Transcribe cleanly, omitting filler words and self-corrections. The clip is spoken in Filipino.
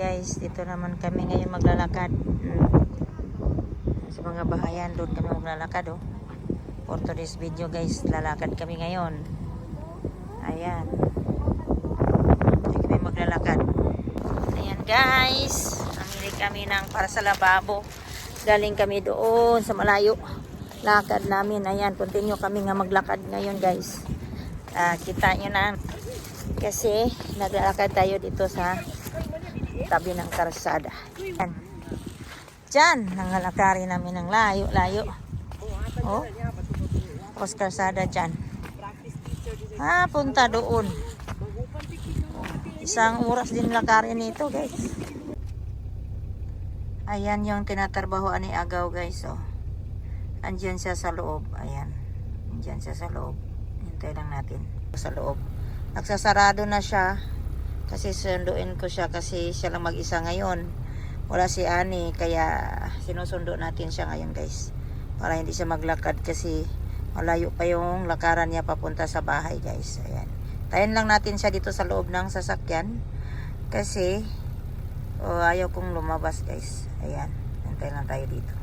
guys, dito naman kami ngayon maglalakad. Sa mga bahayan doon kami maglalakad oh. For today's video guys, lalakad kami ngayon. Ayan. Dito kami maglalakad. Ayan guys, namili kami ng para sa lababo. Galing kami doon sa malayo. Lakad namin. Ayan, continue kami nga maglakad ngayon guys. Kita nyo na. Kasi naglalakad tayo dito sa tabi ng karsada. Ayan. Diyan, nangalakari namin ng layo. Oh, pos karsada dyan. Punta doon. Isang oras din lakarin nito guys. Ayan yung tinatrabahoan ni Agaw guys. Oh. Andyan siya sa loob. Ayan. Andyan siya sa loob. Hintay lang natin. Sa loob. Nagsasarado na siya. Kasi sunduin ko siya kasi siya lang mag-isa ngayon. Wala si Ani. Kaya sinusundo natin siya ngayon guys. Para hindi siya maglakad kasi malayo pa yung lakaran niya papunta sa bahay guys. Ayan. Tayin lang natin siya dito sa loob ng sasakyan. Kasi ayaw kong lumabas guys. Ayan. Hintay lang tayo dito.